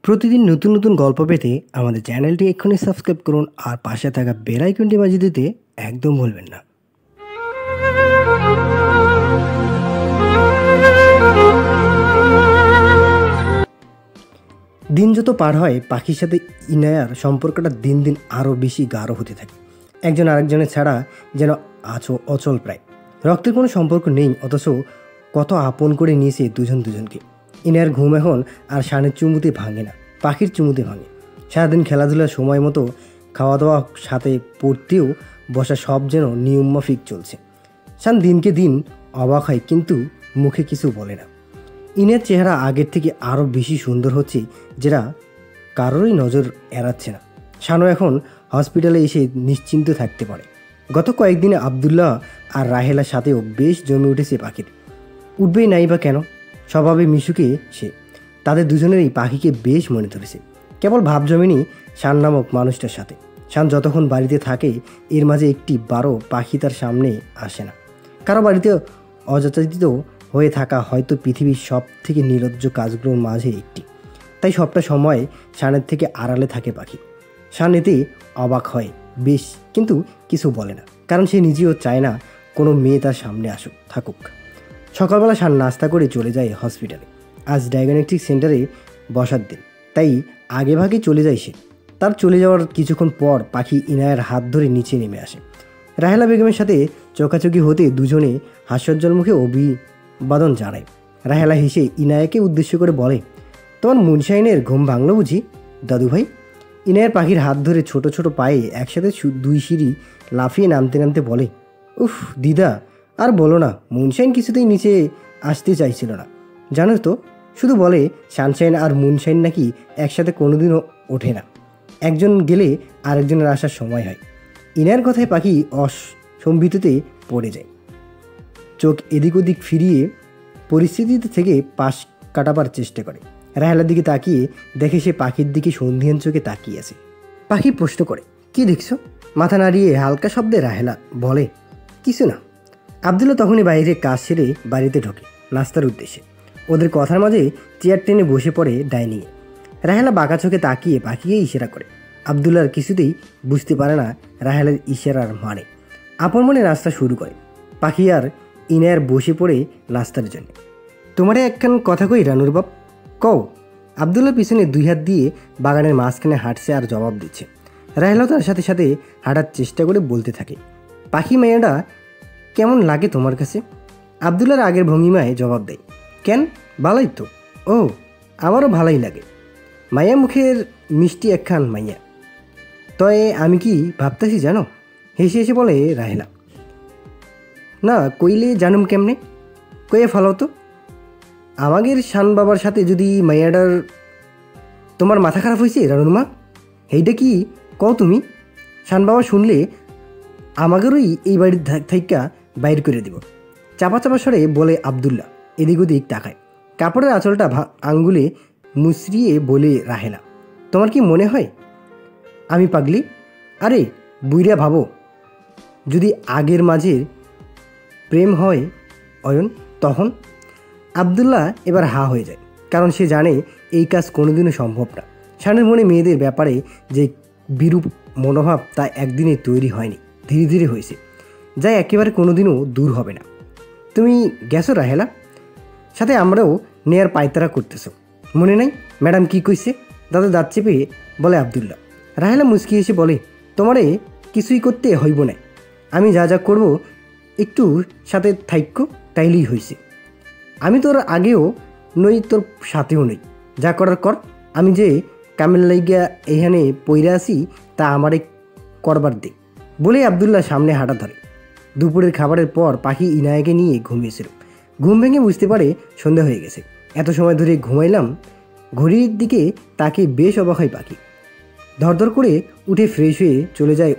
প্রতিদিন নতুন নতুন গল্প পেতে আমাদের চ্যানেলটি এক্ষুনি সাবস্ক্রাইব করুন আর পাশে থাকা বেল আইকনটি বাজিয়ে দিতে একদম ভুলবেন না। দিন যত পার হয় পাখির সাথে ইনায়ার সম্পর্কটা দিন দিন আরও বেশি গাঢ় হতে থাকে। একজন আরেকজনের ছাড়া যেন অচল প্রায়। রক্তের কোনো সম্পর্ক নেই, অথচ কত আপন করে নিয়েছে দুজন দুজনকে। ইনায়ার ঘুম এখন আর শানের চুমুতে ভাঙে না, পাখির চুমুতে ভাঙে। সারাদিন খেলাধুলার সময় মতো খাওয়া দাওয়া সাথে পড়তেও বসা সব যেন নিয়মমাফিক চলছে। শান দিনকে দিন অবাক হয়, কিন্তু মুখে কিছু বলে না। ইনের চেহারা আগের থেকে আরও বেশি সুন্দর হচ্ছে, যেটা কারোরই নজর এড়াচ্ছে না। শানও এখন হসপিটালে এসে নিশ্চিন্ত থাকতে পারে। গত কয়েকদিনে আবদুল্লাহ আর রাহেলার সাথেও বেশ জমে উঠেছে পাখির। উঠবেই নাই বা কেন, স্বভাবে মিশুকে সে। তাদের দুজনেরই পাখিকে বেশ মনে ধরেছে। কেবল ভাব জমেনি শান নামক মানুষটার সাথে। শান যতক্ষণ বাড়িতে থাকে এর মাঝে একটি বারো পাখি তার সামনে আসে না। কারো বাড়িতে অযাচিত হয়ে থাকা হয়তো পৃথিবীর সব থেকে নির্লজ্জ কাজগুলোর মাঝে একটি। তাই সবটা সময় শানের থেকে আড়ালে থাকে পাখি। শান এতে অবাক হয় বেশ, কিন্তু কিছু বলে না, কারণ সে নিজেও চায় না কোনো মেয়ে তার সামনে থাকুক। সকালবেলা শান নাস্তা করে চলে যায় হসপিটালে। আজ ডায়াগনস্টিক সেন্টারে বসার দিন, তাই আগে ভাগে চলে যায় সে। তার চলে যাওয়ার কিছুক্ষণ পর পাখি ইনায়ার হাত ধরে নিচে নেমে আসে। রাহেলা বেগমের সাথে চোখাচোখি হতে দুজনে হাস্যোজ্জ্বল মুখে অভিবাদন জানায়। রাহেলা হেসে ইনায়াকে উদ্দেশ্য করে বলে, তোমার মুনশাইনের ঘুম ভাঙলো বুঝি দাদু ভাই? ইনায়ার পাখির হাত ধরে ছোট ছোট পায়ে একসাথে দুই সিঁড়ি লাফিয়ে নামতে নামতে বলে, উফ দিদা আর বলো না, মুনশাইন কিছুতেই নিচে আসতে চাইছিল না, জানো তো। শুধু বলে সানশাইন আর মুনশাইন নাকি একসাথে কোনোদিনও ওঠে না, একজন গেলে আরেকজনের আসার সময় হয়। ইনার কথায় পাখি অসম্ভিততে পড়ে যায়। চোখ এদিক ওদিক ফিরিয়ে পরিস্থিতিতে থেকে পাশ কাটাবার চেষ্টা করে। রাহেলার দিকে তাকিয়ে দেখে সে পাখির দিকে সন্ধিহান চোখে তাকিয়ে আছে। পাখি প্রশ্ন করে, কি দেখছো? মাথা নাড়িয়ে হালকা শব্দে রাহেলা বলে, কিছু না। আবদুল্লাহ তখনই বাইরে কাজ সেরে বাড়িতে ঢোকে নাস্তার উদ্দেশ্যে। ওদের কথার মাঝে চেয়ার টেনে বসে পড়ে ডাইনিংয়ে। রাহেলা বাঁকা চোখে তাকিয়ে পাখিকে ইশারা করে। আবদুল্লাহর কিছুতেই বুঝতে পারে না রাহেলার ইশারার মানে। আপন মনে নাস্তা শুরু করে। পাখি আর ইনায়ার বসে পড়ে নাস্তার জন্য। তোমারে একখান কথা কই রানুর বাপ, কও। আবদুল্লাহ পিছনে দুই হাত দিয়ে বাগানের মাঝখানে হাঁটছে আর জবাব দিচ্ছে। রাহেলা তার সাথে সাথে হাঁটার চেষ্টা করে বলতে থাকে, পাখি মাইয়াটা কেমন লাগে তোমার কাছে? আবদুল্লাহর আগের ভঙ্গিমায় জবাব দেয়, কেন, ভালোই তো। ও, আমারও ভালোই লাগে। মাইয়া মুখের মিষ্টি একখান মাইয়া। তয়ে আমি কি ভাবতেছি জানো? হেসে হেসে বলে রাহেলা। না কইলে জানুম কেমনে, কয়ে ফলাও তো। আমাদের শান বাবার সাথে যদি মাইয়াডার তোমার মাথা খারাপ হয়েছে রানুর মা, এইটা কি কও তুমি? শান বাবা শুনলে আমাদেরই এই বাড়ির থাইকা বাইর করে দিব, চাপা চাপা স্বরে বলে আবদুল্লাহ। এদিক ওদিক তাকায়। কাপড়ের আঁচলটা আঙ্গুলে মুচড়িয়ে বলে রাহেলা, তোমার কি মনে হয় আমি পাগলি? আরে বুইরা ভাবো, যদি আগের মাঝের প্রেম হয় অয়ন, তখন? আবদুল্লাহ এবার হা হয়ে যায়, কারণ সে জানে এই কাজ কোনোদিনও সম্ভব না। শানের মনে মেয়েদের ব্যাপারে যে বিরূপ মনোভাব তা একদিনে তৈরি হয়নি, ধীরে ধীরে হয়েছে, যা একেবারে কোনোদিনও দূর হবে না। তুমি গেছো রাহেলা? সাথে আমরাও নেয়ার পায়তারা করতেছ, মনে নাই ম্যাডাম কি কইছে? দাদা দাঁত চেপে বলে আবদুল্লাহ। রাহেলা মুচকি এসে বলে, তোমারে কিছুই করতে হইব না, আমি যা যা করব একটু সাথে থাইক্য তাইলেই হয়েছে। আমি তোর আগেও নই, তোর সাথেও নই, যা করার কর। আমি যে কামেল লাইগা এখানে পইরা আছি তা আমারে করবার দে, বলে আবদুল্লাহ সামনে হাঁটা ধরে। দুপুরের খাবারের পর পাখি ইনায়াকে নিয়ে ঘুমিয়েছিল। ঘুম ভেঙে বুঝতে পারে সন্ধ্যা হয়ে গেছে। এত সময় ধরে ঘুমাইলাম। ঘড়ির দিকে তাকে বেশ অবাক হয় পাখি। ধরধর করে উঠে ফ্রেশ হয়ে চলে যায়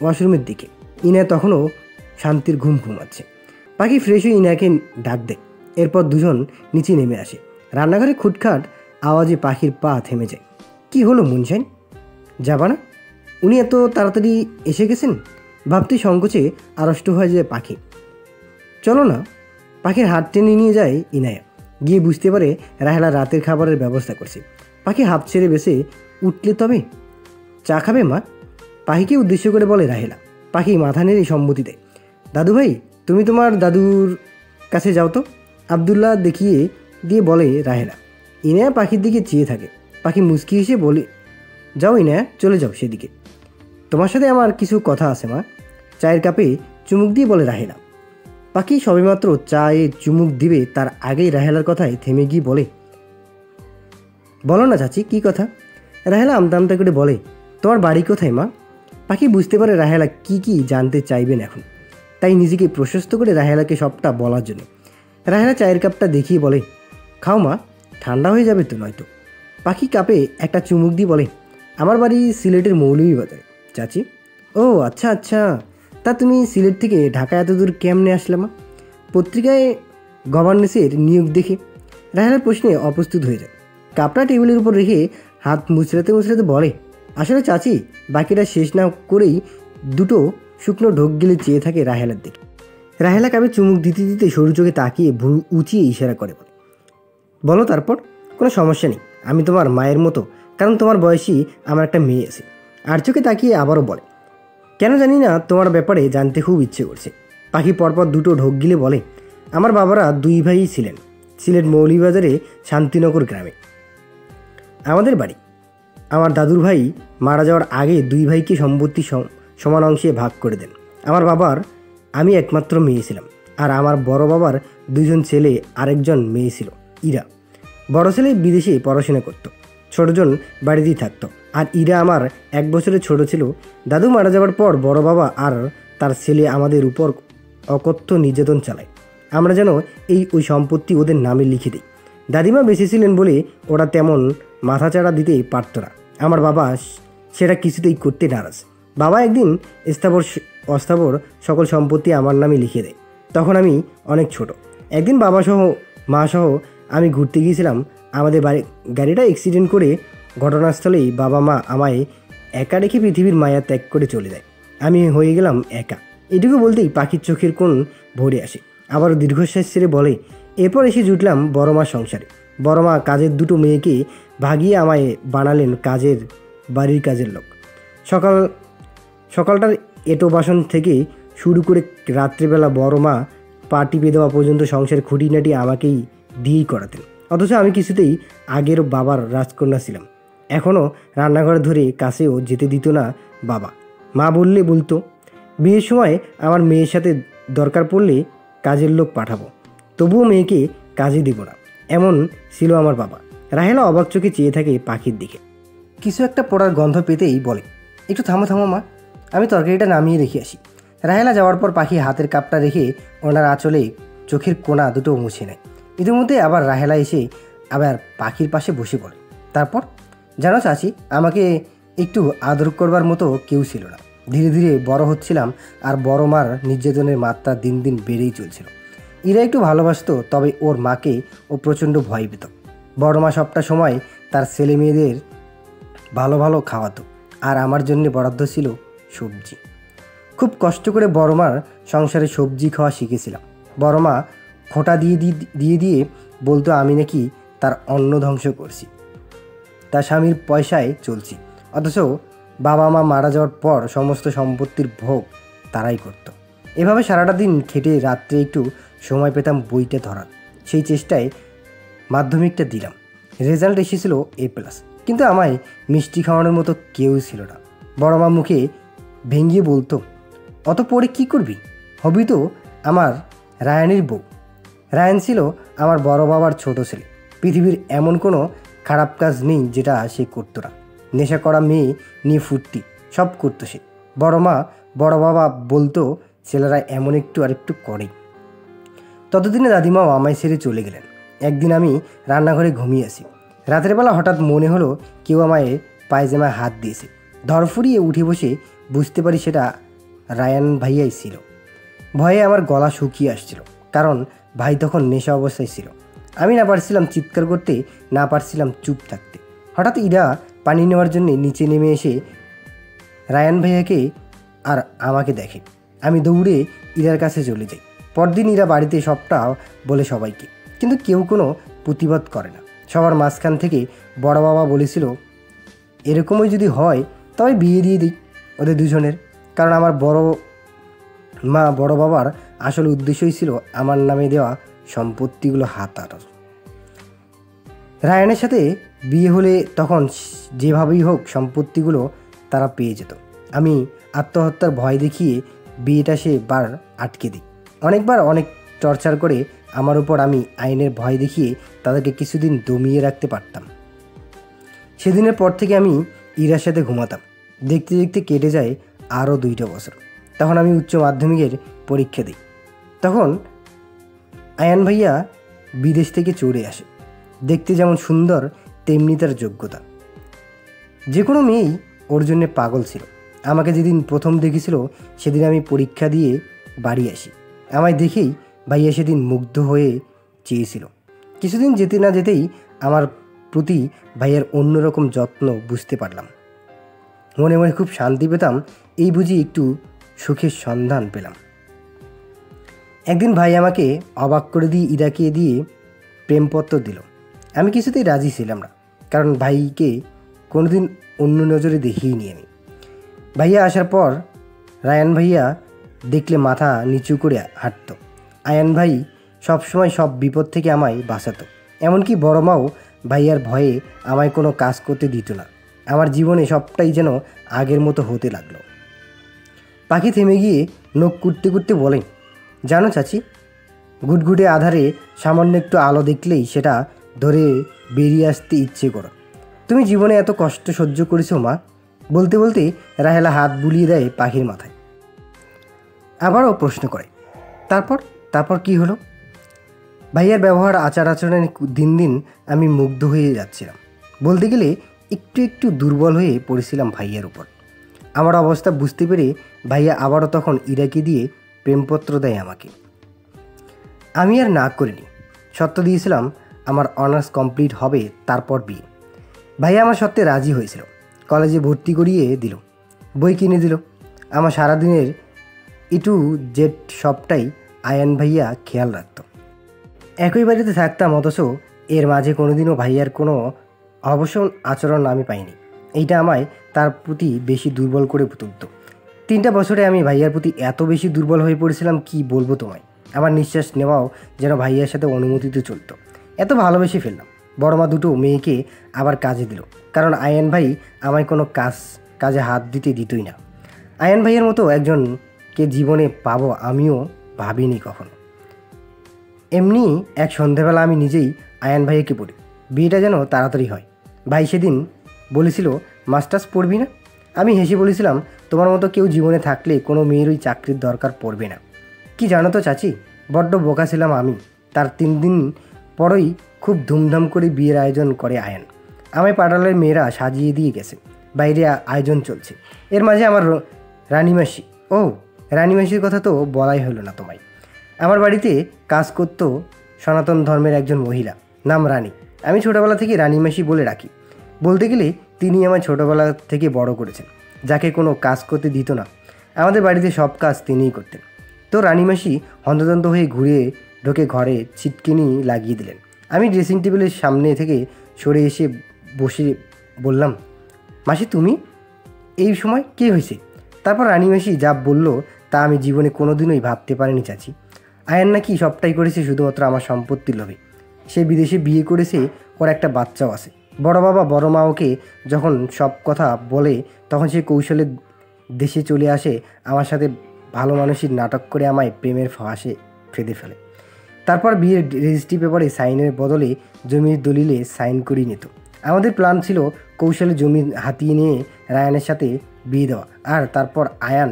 ওয়াশরুমের দিকে। ইনায়া তখনও শান্তির ঘুম ঘুমাচ্ছে। পাখি ফ্রেশ হয়ে ইনায়াকে ডাক দেয়। এরপর দুজন নিচে নেমে আসে। রান্নাঘরে খুটখাট আওয়াজে পাখির পা থেমে যায়। কি হলো মুনশাইন, যাবা না? উনি এত তাড়াতাড়ি এসে গেছেন ভাবতে সংকোচে আড়ষ্ট হয়ে যায় পাখি। চলো না। পাখির হাত টেনে নিয়ে যায় ইনায়া। গিয়ে বুঝতে পারে রাহেলা রাতের খাবারের ব্যবস্থা করছে। পাখি হাঁপ ছেড়ে বেসে উঠলে, তবে চা খাবে মা? পাখিকে উদ্দেশ্য করে বলে রাহেলা। পাখি মাথা নেড়ে সম্মতি দেয়। দাদু ভাই, তুমি তোমার দাদুর কাছে যাও তো, আবদুল্লাহ দেখিয়ে দিয়ে বলে রাহেলা। ইনায়া পাখির দিকে চেয়ে থাকে। পাখি মুচকি এসে বলে, যাও ইনায়া, চলে যাও সেদিকে, তোমার সাথে আমার কিছু কথা আছে মা। চায়ের কাপে চুমুক দিয়ে বলে রাহেলা। পাখি সবেমাত্র চায়ে চুমুক দিবে তার আগেই রাহেলার কথায় থেমে গিয়ে বলে, বলো না চাচি, কী কথা? রাহেলা আমতা আমতা করে বলে, তোমার বাড়ি কোথায় মা? পাখি বুঝতে পারে রাহেলা কি জানতে চাইবেন এখন, তাই নিজেকে প্রশস্ত করে রাহেলাকে সবটা বলার জন্য। রাহেলা চায়ের কাপটা দেখিয়ে বলে, খাও মা, ঠান্ডা হয়ে যাবে তো নয়তো। পাখি কাপে একটা চুমুক দিয়ে বলে, আমার বাড়ি সিলেটের মৌলভীবাজারে চাচি। ও আচ্ছা আচ্ছা, তা তুমি সিলেট থেকে ঢাকা এত দূর কেমনে আসলে মা? পত্রিকায় গভর্নেন্সের নিয়োগ দেখে। রাহেলার প্রশ্নে অপ্রস্তুত হয়ে যায়। কাপটা টেবিলের উপর রেখে হাত মুচড়াতে মুচড়াতে বলে, আসলে চাচি, বাকিটা শেষ না করেই দুটো শুকনো ঢোক গেলে চেয়ে থাকে রাহেলার দিকে। রাহেলা কাপে চুমুক দিতে দিতে সরু চোখে তাকিয়ে ভুরু উঁচিয়ে ইশারা করে বলে, বলো তারপর। কোনো সমস্যা নেই, আমি তোমার মায়ের মতো, কারণ তোমার বয়সী আমার একটা মেয়ে আছে। আর চোখে তাকিয়ে আবারও বলে, কেন জানি না তোমার ব্যাপারে জানতে খুব ইচ্ছে করছে। পাখি পরপর দুটো ঢোক গিলে বলে, আমার বাবারা দুই ভাই ছিলেন সিলেট মৌলভীবাজারে শান্তিনগর গ্রামে আমাদের বাড়ি। আমার দাদুর ভাই মারা যাওয়ার আগে দুই ভাইকে সম্পত্তি সমান অংশে ভাগ করে দেন। আমার বাবার আমি একমাত্র মেয়ে ছিলাম, আর আমার বড় বাবার দুজন ছেলে আরেকজন মেয়ে ছিল, ইরা। বড় ছেলে বিদেশে পড়াশোনা করত, ছোটজন বাড়িতেই থাকতো। আর ইরা আমার 1 বছরের ছোট ছিল। দাদু মারা যাওয়ার পর বড় বাবা আর তার ছেলে আমাদের উপর অকথ্য নির্যাতন চালায়। আমরা যেন ওই সম্পত্তি ওদের নামে লিখে দিই। দাদিমা বেঁচে ছিলেন বলে ওরা তেমন মাথাচাড়া দিতে পারত না। আমার বাবা সেটা কিছুতেই করতে নারাজ। বাবা একদিন অস্থাবর সকল সম্পত্তি আমার নামে লিখে দেয়। তখন আমি অনেক ছোট। একদিন বাবাসহ মাসহ আমি ঘুরতে গিয়েছিলাম। আমাদের গাড়িটা অ্যাক্সিডেন্ট করে ঘটনাস্থলেই বাবা মা আমায় একা রেখে পৃথিবীর মায়া ত্যাগ করে চলে যায়। আমি হয়ে গেলাম একা। এটুকু বলতেই পাখির চোখের কোণ ভরে আসে। আবারও দীর্ঘশ্বাস ছেড়ে বলে, এরপর এসে জুটলাম বড় মার সংসারে। বড় মা কাজের দুটো মেয়েকে ভাগিয়ে আমায় বানালেন বাড়ির কাজের লোক। সকালটার এঁটো বাসন থেকে শুরু করে রাত্রিবেলা বড় মা পা টিপে দেওয়া পর্যন্ত সংসারের খুঁটিনাটি আমাকেই দিয়েই করাতেন। অথচ আমি কিছুতেই আগের বাবার রাজকন্যা ছিলাম। এখনও রান্নাঘর ধরে কাছেও যেতে দিত না বাবা। মা বলতো, বিয়ের সময় আমার মেয়ের সাথে দরকার পড়লে কাজের লোক পাঠাবো, তবুও মেয়েকে কাজে দিব না, এমন ছিল আমার বাবা। রাহেলা অবাক চোখে চেয়ে থাকে পাখির দিকে। কিছু একটা পড়ার গন্ধ পেতেই বলে, একটু থামো মা, আমি তরকারিটা নামিয়ে রেখে আসি। রাহেলা যাওয়ার পর পাখি হাতের কাপটা রেখে ওনার আঁচলে চোখের কোণা দুটো মুছে নেয়। ইতিমধ্যে আবার রাহেলা এসে আবার পাখির পাশে বসে পড়ে। তারপর, জানো চাচি, আমাকে একটু আদর করবার মতো কেউ ছিল না। ধীরে ধীরে বড় হচ্ছিলাম, আর বড় মার নির্যাতনের মাত্রা দিন দিন বেড়েই চলছিল। ইরা একটু ভালোবাসতো, তবে ওর মাকে ও প্রচণ্ড ভয় পেত। বড় মা সবটা সময় তার ছেলে মেয়েদের ভালো খাওয়াতো, আর আমার জন্য বরাদ্দ ছিল সবজি। খুব কষ্ট করে বড় মার সংসারে সবজি খাওয়া শিখেছিলাম। বড় মা খোঁটা দিয়ে বলতো আমি নাকি তার অন্ন ধ্বংস করছি, তার স্বামীর পয়সায় চলছি। অথচ বাবা মা মারা যাওয়ার পর সমস্ত সম্পত্তির ভোগ তারাই করত। এভাবে সারাটা দিন খেটে রাত্রে একটু সময় পেতাম বইটা ধরার। সেই চেষ্টায় মাধ্যমিকটা দিলাম। রেজাল্ট এসেছিল A+, কিন্তু আমায় মিষ্টি খাওয়ানোর মতো কেউ ছিল না। বড় মা মুখে ভেঙিয়ে বলতো, অত পড়ে কী করবি, হবি তো আমার রায়ানের বউ। রায়ান ছিল আমার বড় বাবার ছোট ছেলে। পৃথিবীর এমন কোনো খারাপ কাজ নেই যেটা সে করতো না। নেশা করা মেয়ে নিয়ে ফুর্তি সব করতো সে। বড় বাবা বলতো, ছেলেরা এমন একটু আরেকটু করেই। ততদিনে দাদিমাও আমায় ছেড়ে চলে গেলেন। একদিন আমি রান্নাঘরে ঘুমিয়ে আছি। রাতের বেলা হঠাৎ মনে হলো কেউ আমায় পায়জামায় হাত দিয়েছে। ধরফুরিয়ে উঠে বসে বুঝতে পারি সেটা রায়ান ভাইয়াই ছিল। ভয়ে আমার গলা শুকিয়ে আসছিল, কারণ ভাই তখন নেশা অবস্থায় ছিল। আমি না পারছিলাম চিৎকার করতে, না পারছিলাম চুপ থাকতে। হঠাৎ ইরা পানি নেওয়ার জন্য নিচে নেমে এসে রায়ান ভাইয়াকে আর আমাকে দেখে। আমি দৌড়ে ইরার কাছে চলে যাই। পরদিন ইরা বাড়িতে সবটা বলে সবাইকে। কিন্তু কেউ কোনো প্রতিবাদ করে না। সবার মাঝখান থেকে বড় বাবা বলেছিল, এরকমই যদি হয় তবে বিয়ে দিয়ে দিই ওদের দুজনের। কারণ আমার বড় বাবার আসল উদ্দেশ্যই ছিল আমার নামে দেওয়া সম্পত্তিগুলো হাতানো। রায়ানের সাথে বিয়ে হলে তখন যেভাবেই হোক সম্পত্তিগুলো তারা পেয়ে যেত। আমি আত্মহত্যার ভয় দেখিয়ে বিয়েটা বার আটকে দিই। অনেকবার অনেক টর্চার করে আমার উপর আমি আইনের ভয় দেখিয়ে তাদেরকে কিছুদিন দমিয়ে রাখতে পারতাম। সেদিনের পর থেকে আমি ইরার সাথে ঘুমাতাম। দেখতে দেখতে কেটে যায় আরও 2টা বছর। তখন আমি উচ্চ মাধ্যমিকের পরীক্ষা দিই। তখন আয়ান ভাইয়া বিদেশ থেকে চলে আসে। দেখতে যেমন সুন্দর তেমনি তার যোগ্যতা। যে কোনো মেয়েই ওর জন্যে পাগল ছিল। আমাকে যেদিন প্রথম দেখেছিল সেদিন আমি পরীক্ষা দিয়ে বাড়ি আসি। আমায় দেখেই ভাইয়া সেদিন মুগ্ধ হয়ে চেয়েছিল। কিছুদিন যেতে না যেতেই আমার প্রতি ভাইয়ার অন্যরকম যত্ন বুঝতে পারলাম। মনে মনে খুব শান্তি পেতাম, এই বুঝি একটু সুখের সন্ধান পেলাম। একদিন ভাই আমাকে অবাক করে দিয়ে ইরাকে দিয়ে প্রেমপত্র দিল। আমি কিছুতেই রাজি ছিলাম না, কারণ ভাইকে কোনোদিন অন্য নজরে দেখিনি আমি। ভাইয়া আসার পর রায়ান ভাইয়া দেখলে মাথা নিচু করে হাঁটত। আয়ান ভাই সবসময় সব বিপদ থেকে আমায় বাঁচাতো। এমনকি বড় মাও ভাইয়ার ভয়ে আমায় কোনো কাজ করতে দিত না। আমার জীবনে সবটাই যেন আগের মতো হতে লাগলো। পাখি থেমে গিয়ে নখ কুটতে কুটতে বলে, জানো চাচি, গুটগুটে আধারে সামান্য একটু আলো দেখলেই সেটা ধরে বেরিয়ে আসতে ইচ্ছে করো। তুমি জীবনে এত কষ্ট সহ্য করেছো মা। বলতে বলতে রাহেলা হাত বুলিয়ে দেয় পাখির মাথায়। আবারও প্রশ্ন করে, তারপর কি হলো? ভাইয়ার ব্যবহার আচার আচরণে দিন দিন আমি মুগ্ধ হয়ে যাচ্ছিলাম। বলতে গেলে একটু একটু দুর্বল হয়ে পড়েছিলাম ভাইয়ার উপর। আমার অবস্থা বুঝতে পেরে ভাইয়া আবারও তখন ইরাকে দিয়ে প্রেমপত্র দেয় আমাকে। আমি আর না করিনি। শর্ত দিয়েছিলাম আমার অনার্স কমপ্লিট হবে, তারপর বিয়ে। ভাইয়া আমার সত্ত্বে রাজি হয়েছিল। কলেজে ভর্তি করিয়ে দিল, বই কিনে দিল। আমার সারাদিনের টু জেড সবটাই আয়ান ভাইয়া খেয়াল রাখত। একই বাড়িতে থাকতাম, অথচ এর মাঝে কোনোদিনও ভাইয়ার কোনো অবসর আচরণ আমি পাইনি। এইটা আমায় তার প্রতি বেশি দুর্বল করে তুলত। 3টা বছরে আমি ভাইয়ার প্রতি এত বেশি দুর্বল হয়ে পড়েছিলাম, কি বলবো তোমায়। আমার নিঃশ্বাস নেওয়াও যেন ভাইয়ার সাথে অনুমতিতে চলতো। এত ভালোবেসে ফেললাম। বড়মা দুটো মেয়েকে আবার কাজে দিল, কারণ আয়ান ভাই আমায় কোনো কাজে হাত দিতই না। আয়ান ভাইয়ের মতো একজনকে জীবনে পাবো আমিও ভাবিনি কখনো। এমনি এক সন্ধেবেলা আমি নিজেই আয়ান ভাইয়াকে বলি, বিয়েটা যেন তাড়াতাড়ি হয়। ভাই সেদিন বলেছিল, মাস্টার্স পড়বি না? আমি হেসে বলেছিলাম, তোমার মতো কেউ জীবনে থাকলে কোনো মেয়েরই চাকরির দরকার পড়বে না। কি জানো তো চাচি, বড্ড বোকা ছিলাম আমি। তার 3 দিন পরই খুব ধুমধাম করে বিয়ের আয়োজন করে আয়ান। আমায় পাড়ালের মেয়েরা সাজিয়ে দিয়ে গেছে, বাইরে আয়োজন চলছে। এর মাঝে আমার রানীমাসি, রানীমাসির কথা তো বলাই হলো না তোমায়। আমার বাড়িতে কাজ করত সনাতন ধর্মের একজন মহিলা, নাম রানী। আমি ছোটোবেলা থেকে রানীমাসি বলে রাখি। বলতে গেলে তিনি আমার ছোটোবেলা থেকে বড় করেছেন, যাকে কোনো কাজ করতে দিত না। আমাদের বাড়িতে সব কাজ তিনিই করতেন। তো রানীমাসি হন্তদন্ত হয়ে ঘুরে ঢোকে ঘরে, ছিটকিনি লাগিয়ে দিলেন। আমি ড্রেসিং টেবিলের সামনে থেকে সরে এসে বসে বললাম, মাসি তুমি এই সময় কী হয়েছে? তারপর রানীমাসি যা বলল তা আমি জীবনে কোনোদিনই ভাবতে পারিনি চাচি। আয়ান নাকি সবটাই করেছে শুধুমাত্র আমার সম্পত্তির লোভে। সে বিদেশে বিয়ে করেছে, ওর একটা বাচ্চাও আছে। বড় বাবা বড় মা ওকে যখন সব কথা বলে তখন সে কৌশলে দেশে চলে আসে, আমার সাথে ভালো মানুষের নাটক করে আমায় প্রেমের ফাঁসে ফেঁদে ফেলে। তারপর বিয়ের রেজিস্ট্রি পেপারে সাইনের বদলে জমির দলিলে সাইন করিয়ে নিত। আমাদের প্ল্যান ছিল কৌশলে জমি হাতিয়ে নিয়ে রায়ানের সাথে বিয়ে দেওয়া, আর তারপর আয়ান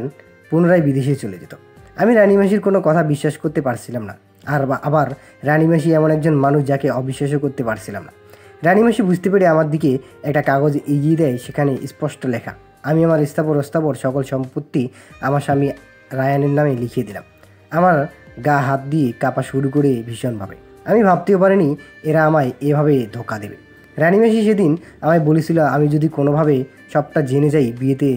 পুনরায় বিদেশে চলে যেত। আমি রানীমাসির কোনো কথা বিশ্বাস করতে পারছিলাম না, আর আবার রানীমাসি এমন একজন মানুষ যাকে অবিশ্বাসও করতে পারছিলাম না। রানীমাসি বুঝতে পেরে আমার দিকে একটা কাগজ এগিয়ে দেয়, সেখানে স্পষ্ট লেখা, আমি আমার স্থাবর সকল সম্পত্তি আমার স্বামী রায়ানের নামে লিখিয়ে দিলাম। আমার গা হাত দিয়ে কাঁপা শুরু করে ভীষণভাবে। আমি ভাবতেও পারিনি এরা আমায় এভাবে ধোকা দেবে। রানীমাসি সেদিন আমায় বলেছিল, আমি যদি কোনোভাবে সবটা জেনে যাই, বিয়েতে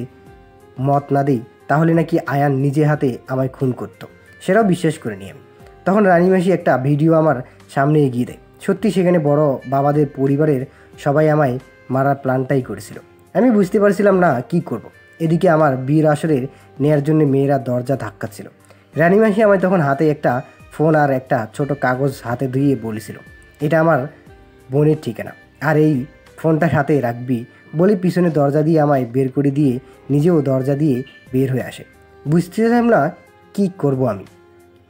মত না দিই, তাহলে নাকি আয়ান নিজে হাতে আমায় খুন করত। সেটাও বিশ্বাস করিনি আমি। তখন রানীমাসি একটা ভিডিও আমার সামনে এগিয়ে দেয়। সত্যি সেখানে বড় বাবাদের পরিবারের সবাই আমায় মারার প্ল্যানটাই করেছিল। আমি বুঝতে পারছিলাম না কি করব। এদিকে আমার বিয়ের আসরের নেয়ার জন্য মেয়েরা দরজা ধাক্কাচ্ছিল। রানীমাসি আমায় তখন হাতে একটা ফোন আর একটা ছোট কাগজ হাতে দিয়ে বলেছিল, এটা আমার বোনের ঠিকানা, আর এই ফোনটা হাতে রাখবি বলে পিছনে দরজা দিয়ে আমায় বের করে দিয়ে নিজেও দরজা দিয়ে বের হয়ে আসে। বুঝতেছিলাম না কি করব আমি।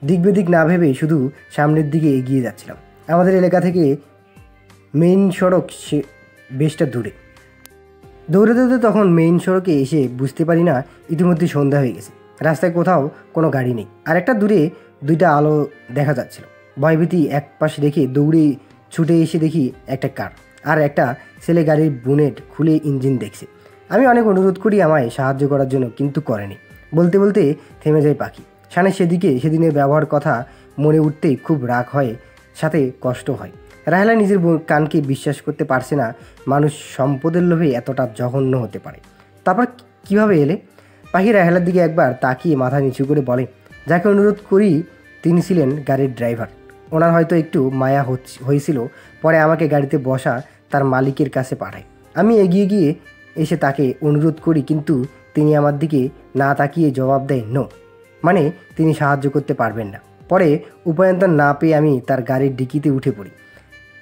দিক বেদিক না ভেবে শুধু সামনের দিকে এগিয়ে যাচ্ছিলাম। আমাদের এলাকা থেকে মেইন সড়ক সে বেশটা দূরে। দৌড়ে দৌড়ে তখন মেইন সড়কে এসে বুঝতে পারি না ইতিমধ্যে সন্ধ্যা হয়ে গেছে। রাস্তায় কোথাও কোনো গাড়ি নেই, আর একটা দূরে দুইটা আলো দেখা যাচ্ছিল। ভয়ভীতি এক পাশে রেখে দৌড়ে ছুটে এসে দেখি একটা কার, আর একটা ছেলে গাড়ির বুনেট খুলে ইঞ্জিন দেখছে। আমি অনেক অনুরোধ করি আমায় সাহায্য করার জন্য, কিন্তু করেনি। বলতে বলতে থেমে যায় পাখি। শানের সেদিনের ব্যবহার কথা মনে উঠতেই খুব রাগ হয়, সাথে কষ্ট হয়। রাহেলা নিজের কানকে বিশ্বাস করতে পারছে না মানুষ সম্পদের লোভে এতটা জঘন্য হতে পারে। তারপর কিভাবে এলে? পাখি রাহেলার দিকে একবার তাকিয়ে মাথা নিচু করে বলে, যাকে অনুরোধ করি তিনি ছিলেন গাড়ির ড্রাইভার। ওনার হয়তো একটু মায়া হয়েছিল, পরে আমাকে গাড়িতে বসা তার মালিকের কাছে পাঠায়। আমি এগিয়ে গিয়ে এসে তাকে অনুরোধ করি, কিন্তু তিনি আমার দিকে না তাকিয়ে জবাব দেয় নো, মানে তিনি সাহায্য করতে পারবেন না। পরে উপায়ন্তর না পেয়ে আমি তার গাড়ির ডিকিতে উঠে পড়ি।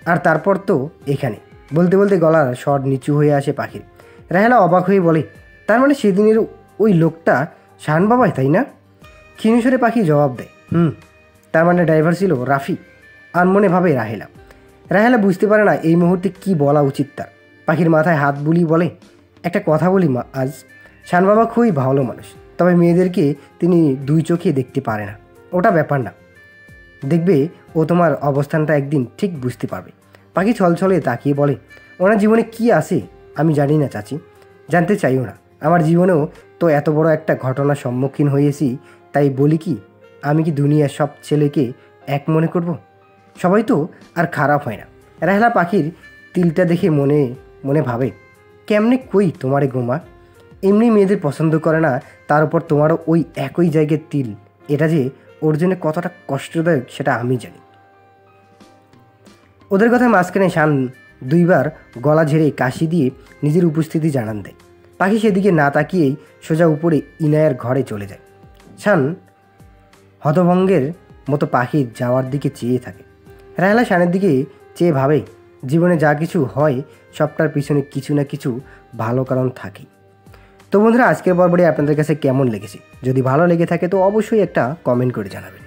আর তারপর তো এখানে। বলতে বলতে গলার স্বর নিচু হয়ে আসে পাখির। রাহেলা অবাক হয়ে বলে, তার মানে সেদিনের ওই লোকটা শান বাবাই, তাই না? ক্ষীণস্বরে পাখি জবাব দেয়, তার মানে ড্রাইভার ছিল রাফি। আর মনে ভাবে রাহেলা। রাহেলা বুঝতে পারে না এই মুহূর্তে কি বলা উচিত তার। পাখির মাথায় হাত বুলিয়ে বলে, একটা কথা বলি মা, আজ শান বাবা খুবই ভালো মানুষ, তবে মেয়েদেরকে তিনি দুই চোখে দেখতে পারে না। ওটা ব্যাপার না, দেখবে ও তোমার অবস্থানটা একদিন ঠিক বুঝতে পারবে। পাখি ছলছলে তাকিয়ে বলে, ওনার জীবনে কি আছে আমি জানি না চাচি, জানতে চাইও না। আমার জীবনেও তো এত বড় একটা ঘটনার সম্মুখীন হয়েছি, তাই বলি কি, আমি কি দুনিয়ার সব ছেলেকে এক মনে করব? সবাই তো আর খারাপ হয় না। রাহেলা পাখির তিলটা দেখে মনে মনে ভাবে, কেমনে কই তোমারে গোমা, এমনি মেয়েদের পছন্দ করে না, তার উপর তোমারও ওই একই জায়গায় তিল। এটা যে ওর জন্য কতটা কষ্টদায়ক সেটা আমি জানি। ওদের কথার মাঝখানে শান দুইবার গলা ঝেড়ে কাশি দিয়ে নিজের উপস্থিতি জানান দেয়। পাখি সেদিকে না তাকিয়েই সোজা উপরে ইনায়ার ঘরে চলে যায়। শান হতভঙ্গের মতো পাখির যাওয়ার দিকে চেয়ে থাকে। রাহেলা শানের দিকে চেয়ে ভাবে, জীবনে যা কিছু হয় সবটার পিছনে কিছু না কিছু ভালো কারণ থাকেই। তো বন্ধুরা, আজকের পর্বটি আপনাদের কাছে কেমন লেগেছে? যদি ভালো লেগে থাকে তো অবশ্যই একটা কমেন্ট করে জানাবেন।